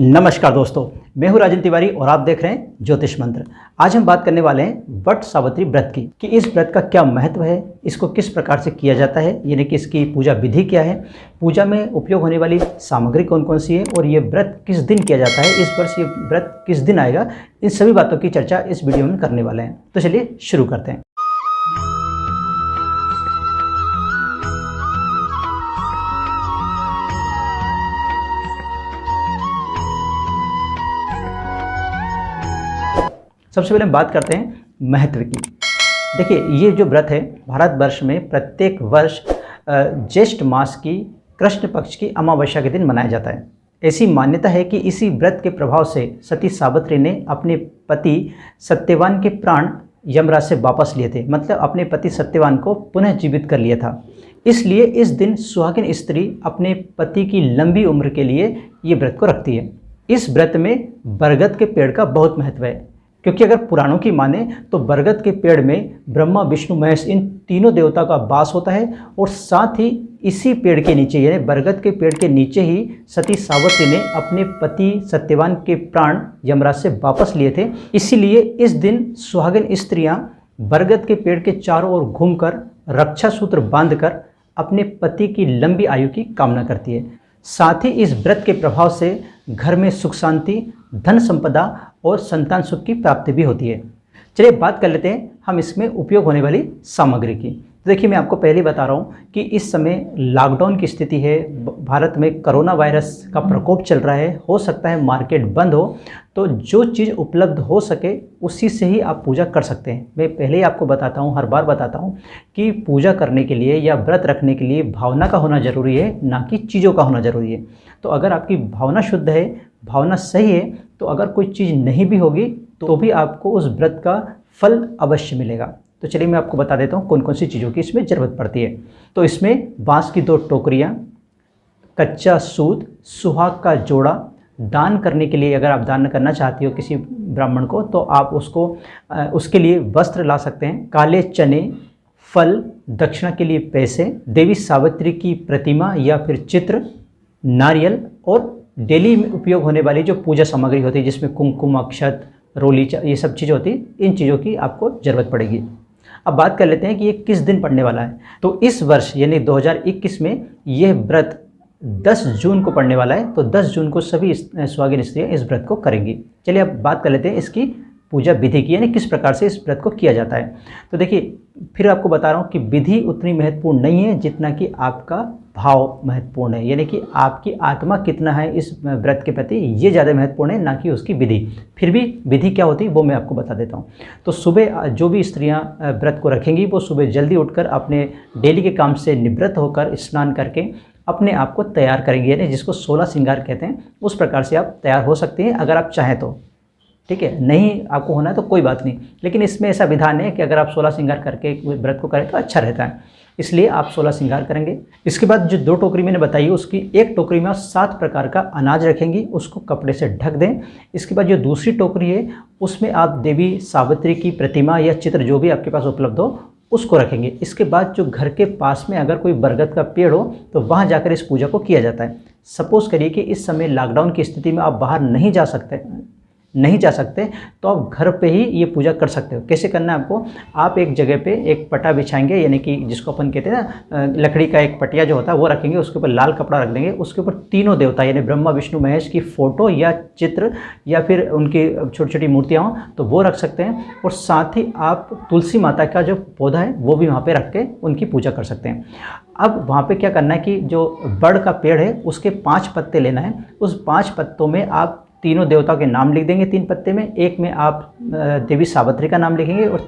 नमस्कार दोस्तों, मैं हूं राजन तिवारी और आप देख रहे हैं ज्योतिष मंत्र। आज हम बात करने वाले हैं वट सावित्री व्रत की कि इस व्रत का क्या महत्व है, इसको किस प्रकार से किया जाता है, यानी कि इसकी पूजा विधि क्या है, पूजा में उपयोग होने वाली सामग्री कौन कौन सी है और ये व्रत किस दिन किया जाता है, इस वर्ष ये व्रत किस दिन आएगा, इन सभी बातों की चर्चा इस वीडियो में करने वाले हैं। तो चलिए शुरू करते हैं। सबसे पहले हम बात करते हैं महत्व की। देखिए, ये जो व्रत है भारतवर्ष में प्रत्येक वर्ष ज्येष्ठ मास की कृष्ण पक्ष की अमावस्या के दिन मनाया जाता है। ऐसी मान्यता है कि इसी व्रत के प्रभाव से सती सावित्री ने अपने पति सत्यवान के प्राण यमराज से वापस लिए थे, मतलब अपने पति सत्यवान को पुनः जीवित कर लिया था। इसलिए इस दिन सुहागिन स्त्री अपने पति की लंबी उम्र के लिए ये व्रत को रखती है। इस व्रत में बरगद के पेड़ का बहुत महत्व है, क्योंकि अगर पुराणों की माने तो बरगद के पेड़ में ब्रह्मा विष्णु महेश इन तीनों देवता का वास होता है और साथ ही इसी पेड़ के नीचे यानी बरगद के पेड़ के नीचे ही सती सावित्री ने अपने पति सत्यवान के प्राण यमराज से वापस लिए थे। इसीलिए इस दिन सुहागिन स्त्रियां बरगद के पेड़ के चारों ओर घूमकर रक्षा सूत्र बांधकर अपने पति की लंबी आयु की कामना करती है। साथ ही इस व्रत के प्रभाव से घर में सुख शांति, धन संपदा और संतान सुख की प्राप्ति भी होती है। चलिए बात कर लेते हैं हम इसमें उपयोग होने वाली सामग्री की। तो देखिए, मैं आपको पहले ही बता रहा हूँ कि इस समय लॉकडाउन की स्थिति है, भारत में कोरोना वायरस का प्रकोप चल रहा है, हो सकता है मार्केट बंद हो, तो जो चीज़ उपलब्ध हो सके उसी से ही आप पूजा कर सकते हैं। मैं पहले ही आपको बताता हूँ, हर बार बताता हूँ कि पूजा करने के लिए या व्रत रखने के लिए भावना का होना ज़रूरी है, ना कि चीज़ों का होना ज़रूरी है। तो अगर आपकी भावना शुद्ध है, भावना सही है, तो अगर कोई चीज़ नहीं भी होगी तो भी आपको उस व्रत का फल अवश्य मिलेगा। तो चलिए मैं आपको बता देता हूँ कौन कौन सी चीज़ों की इसमें ज़रूरत पड़ती है। तो इसमें बांस की 2 टोकरियाँ, कच्चा सूत, सुहाग का जोड़ा, दान करने के लिए अगर आप दान करना चाहती हो किसी ब्राह्मण को तो आप उसके लिए वस्त्र ला सकते हैं, काले चने, फल, दक्षिणा के लिए पैसे, देवी सावित्री की प्रतिमा या फिर चित्र, नारियल और डेली में उपयोग होने वाली जो पूजा सामग्री होती है जिसमें कुमकुम, अक्षत, रोली, ये सब चीज़ें होती हैं, इन चीज़ों की आपको ज़रूरत पड़ेगी। अब बात कर लेते हैं कि ये किस दिन पड़ने वाला है। तो इस वर्ष यानी 2021 में यह व्रत 10 जून को पड़ने वाला है। तो 10 जून को सभी सुहागिन स्त्रियाँ इस व्रत को करेंगी। चलिए अब बात कर लेते हैं इसकी पूजा विधि की, यानी किस प्रकार से इस व्रत को किया जाता है। तो देखिए, फिर आपको बता रहा हूँ कि विधि उतनी महत्वपूर्ण नहीं है जितना कि आपका भाव महत्वपूर्ण है, यानी कि आपकी आत्मा कितना है इस व्रत के प्रति, ये ज़्यादा महत्वपूर्ण है, ना कि उसकी विधि। फिर भी विधि क्या होती है वो मैं आपको बता देता हूँ। तो सुबह जो भी स्त्रियाँ व्रत को रखेंगी वो सुबह जल्दी उठकर अपने डेली के काम से निवृत्त होकर स्नान करके अपने आप को तैयार करेंगे, यानी जिसको 16 श्रृंगार कहते हैं, उस प्रकार से आप तैयार हो सकते हैं अगर आप चाहें तो। ठीक है, नहीं आपको होना है तो कोई बात नहीं, लेकिन इसमें ऐसा विधान है कि अगर आप 16 श्रृंगार करके व्रत को करें तो अच्छा रहता है, इसलिए आप 16 श्रृंगार करेंगे। इसके बाद जो 2 टोकरी मैंने बताई उसकी एक टोकरी में 7 प्रकार का अनाज रखेंगी, उसको कपड़े से ढक दें। इसके बाद जो दूसरी टोकरी है उसमें आप देवी सावित्री की प्रतिमा या चित्र जो भी आपके पास उपलब्ध हो उसको रखेंगे। इसके बाद जो घर के पास में अगर कोई बरगद का पेड़ हो तो वहाँ जाकर इस पूजा को किया जाता है। सपोज़ करिए कि इस समय लॉकडाउन की स्थिति में आप बाहर नहीं जा सकते तो आप घर पे ही ये पूजा कर सकते हो। कैसे करना है आपको, आप एक जगह पे एक पटा बिछाएंगे, यानी कि जिसको अपन कहते हैं ना लकड़ी का एक पटिया जो होता है वो रखेंगे, उसके ऊपर लाल कपड़ा रख देंगे, उसके ऊपर तीनों देवता यानी ब्रह्मा विष्णु महेश की फ़ोटो या चित्र या फिर उनकी छोटी छोटी मूर्तियाँ हों तो वो रख सकते हैं। और साथ ही आप तुलसी माता का जो पौधा है वो भी वहाँ पर रख के उनकी पूजा कर सकते हैं। अब वहाँ पे क्या करना है कि जो बड़ का पेड़ है उसके 5 पत्ते लेना है, उस 5 पत्तों में आप तीनों देवताओं के नाम लिख देंगे। 3 पत्ते में एक में आप देवी सावित्री का नाम लिखेंगे और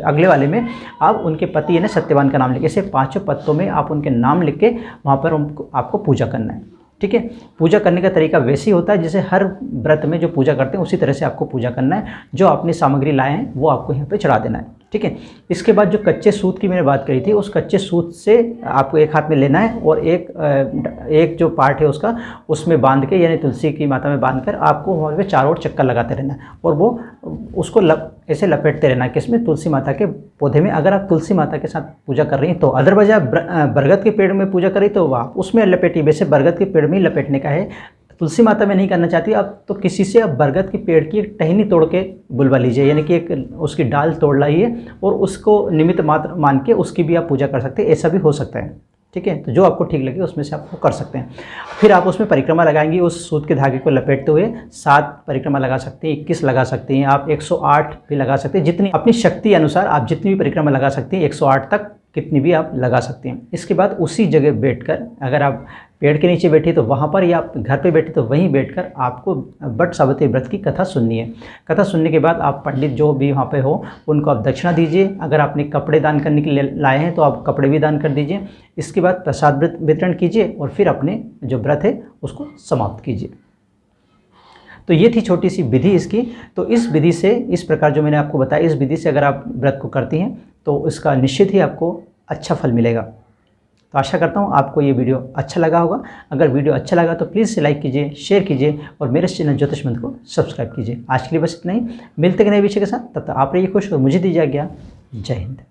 अगले वाले में आप उनके पति यानी सत्यवान का नाम लिखेंगे। ऐसे 5 पत्तों में आप उनके नाम लिख के वहाँ पर आपको पूजा करना है। ठीक है, पूजा करने का तरीका वैसे ही होता है जैसे हर व्रत में जो पूजा करते हैं उसी तरह से आपको पूजा करना है। जो आपने सामग्री लाए हैं वो आपको यहाँ पे चढ़ा देना है। ठीक है, इसके बाद जो कच्चे सूत की मैंने बात करी थी उस कच्चे सूत से आपको एक हाथ में लेना है और एक जो पार्ट है उसका उसमें बांध के यानी तुलसी की माता में बांध कर आपको वहाँ पे चारों ओर चक्कर लगाते रहना है और वो उसको ऐसे लपेटते रहना है किसमें, तुलसी माता के पौधे में। अगर आप तुलसी माता के साथ पूजा कर रही हैं तो अदरवाइज आप बरगद के पेड़ में पूजा करी तो आप उसमें लपेटी, वैसे बरगद के पेड़ में ही लपेटने का है तुलसी माता में नहीं करना चाहती आप, तो किसी से आप बरगद के पेड़ की एक टहनी तोड़ के बुलवा लीजिए, यानी कि एक उसकी डाल तोड़ लाइए और उसको निमित्त मात्र मान के उसकी भी आप पूजा कर सकते हैं, ऐसा भी हो सकता है। ठीक है, तो जो आपको ठीक लगे उसमें से आप वो कर सकते हैं। फिर आप उसमें परिक्रमा लगाएंगे, उस सूत के धागे को लपेटते हुए 7 परिक्रमा लगा सकते हैं, 21 लगा सकते हैं, आप 108 भी लगा सकते हैं, जितनी अपनी शक्ति अनुसार आप जितनी भी परिक्रमा लगा सकते हैं, 108 तक कितनी भी आप लगा सकते हैं। इसके बाद उसी जगह बैठकर, अगर आप पेड़ के नीचे बैठे तो वहाँ पर, या आप घर पे बैठे तो वहीं बैठकर आपको वट सावित्री व्रत की कथा सुननी है। कथा सुनने के बाद आप पंडित जो भी वहाँ पे हो उनको आप दक्षिणा दीजिए। अगर आपने कपड़े दान करने के लिए लाए हैं तो आप कपड़े भी दान कर दीजिए। इसके बाद प्रसाद वितरण कीजिए और फिर अपने जो व्रत है उसको समाप्त कीजिए। तो ये थी छोटी सी विधि इसकी। तो इस विधि से, इस प्रकार जो मैंने आपको बताया, इस विधि से अगर आप व्रत को करती हैं तो इसका निश्चित ही आपको अच्छा फल मिलेगा। तो आशा करता हूँ आपको ये वीडियो अच्छा लगा होगा। अगर वीडियो अच्छा लगा तो प्लीज़ से लाइक कीजिए, शेयर कीजिए और मेरे चैनल ज्योतिष मंत्र को सब्सक्राइब कीजिए। आज के लिए बस इतना ही, मिलते हैं नए विषय के साथ। तब तक आप रहिए खुश और मुझे दीजिए आज्ञा। जय हिंद।